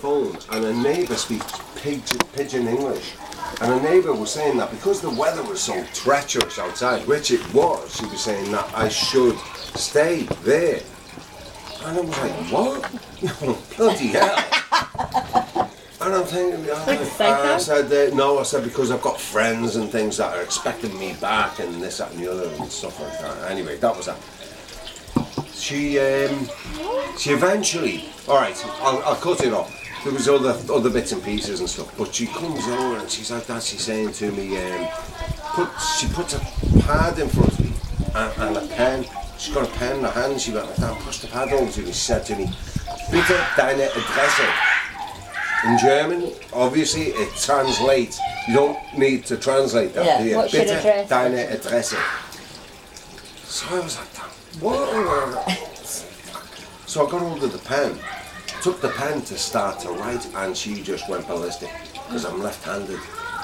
phone, and a neighbour speaks pidgin English. And a neighbour was saying that because the weather was so treacherous outside, which it was, she was saying that I should stay there. And I was like, what? Bloody hell. And I'm thinking, I said, no, I said, because I've got friends and things that are expecting me back and this, that and the other and stuff like that. Anyway, that was that. She eventually, all right, I'll cut it off. There was other bits and pieces and stuff, but she comes over and she's like that. She's saying to me, she puts a pad in front of me and a pen. She's got a pen in her hand. She went like that, pushed the pad over to me. She said to me, "Bitte deine Adresse." In German, obviously, it translates. You don't need to translate that, do you? What's your Bitte address? deine Adresse. So I was like, what? So I got hold of the pen. Took the pen to start to write, and she just went ballistic because I'm left-handed.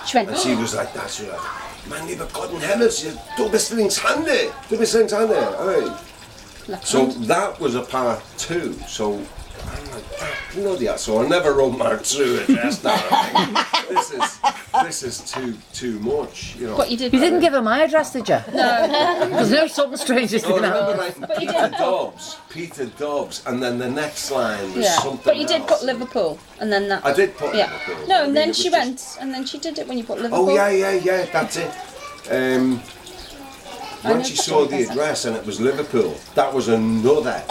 She went, And she was like that. She was like, "Mein lieber Gott in Himmel, du bist linkshändig. Du bist linkshändig." Hey. So that was a part 2. So I'm like, bloody hell. So I never wrote my true address down. This is too much, you know. But you did. You didn't give her my address, did you? No. There's no something strange is Oh, I going to remember happen. writing Peter Dobbs, and then the next line was something But you did else. put Liverpool, and then that. I did put Yeah. Liverpool. No, I and mean, then it she was went, just- and then she did it when you put Liverpool. Oh yeah, that's it. When she saw the address and it was Liverpool, that was another.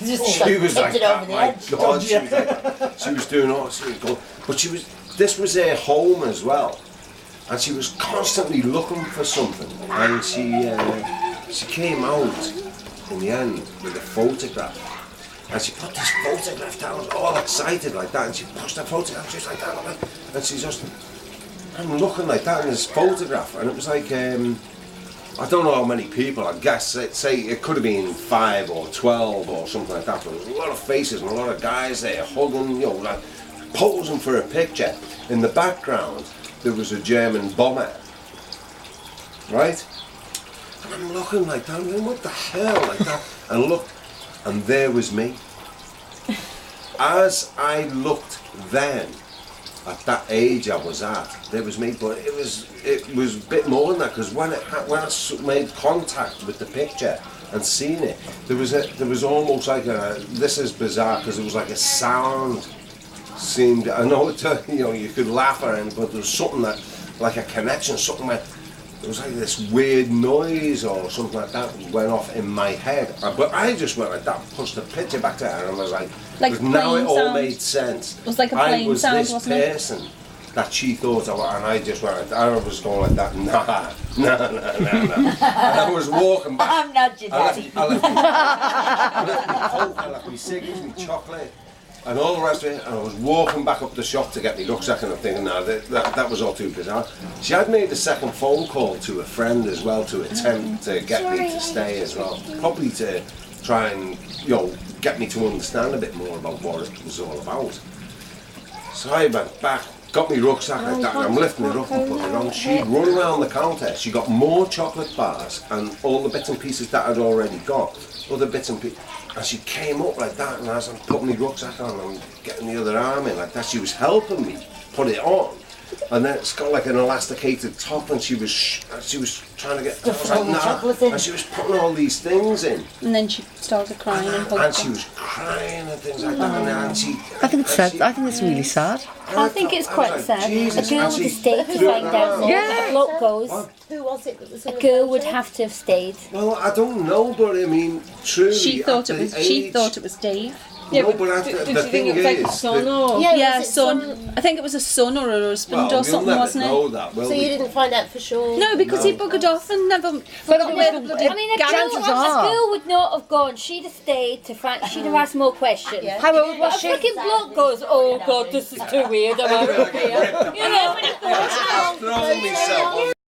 She was like, "Oh my God!" She was doing all sorts of good. But this was her home as well, and she was constantly looking for something. And she came out in the end with a photograph, and she put this photograph down, all excited like that, and she pushed the photograph just like that, and she just, I'm looking like that in this photograph, and it was like, I don't know how many people, I guess, say it could have been 5 or 12 or something like that, but there was a lot of faces and a lot of guys there hugging, you know, like posing for a picture. In the background, there was a German bomber, right? And I'm looking like that, and what the hell, like that, and look, and there was me. As I looked then, at that age I was at, there was me, but it was a bit more than that, because when I made contact with the picture and seen it, there was almost like this is bizarre, because it was like a sound seemed, I know you could laugh at it, but there was something that, like a connection, something that, it was like this weird noise or something like that went off in my head. But I just went like that, pushed the picture back to her, and I was like now it all plane sound. Made sense. It was like a plane I was sound, this wasn't it? person that she thought I was, and I just went like that. I was going like that, nah. And I was walking back. I'm not your daddy. I left my Coke, I left my ciggies, my chocolate, and all the rest of it, and I was walking back up the shop to get my rucksack, and I'm thinking, no, that was all too bizarre. She had made a second phone call to a friend as well to attempt to get me to stay as well, probably to try and, get me to understand a bit more about what it was all about. So I went back, got my rucksack like that, and I'm lifting it up and putting it on. She'd run around the counter, she got more chocolate bars and all the bits and pieces that I'd already got, other bits and pieces. And she came up like that, and as I'm putting my rucksack on and getting the other arm in like that, she was helping me put it on. And then it's got like an elasticated top, and she was trying to get. I was like, nah. And she was putting all these things in. And then she started crying and And she was crying and things like that. And she. I think it's sad. I think it's really sad. I think it's quite sad. Jesus, A girl and would she have stayed to threw find it out around. more. Yeah. The bloke goes. What? Who was it that was in A the girl would photo? have to have stayed. Well, I don't know, but I mean, truly. She thought at it was. the She age- thought it was Dave. No, but the thing is, son that- or? Yeah, was it son. I think it was a son or a husband well, or we'll something, never wasn't know it? that, will So we? you didn't find out for sure? No, because he No. buggered off and never. But forgot where the bloody I mean, a garage girl, chances was. are- a girl would not have gone. She'd have stayed to find. She'd have asked more questions. Yeah. How old But was a she? fucking bloke goes, "Oh God, this is too weird. I'm out of here." You know. I've thrown myself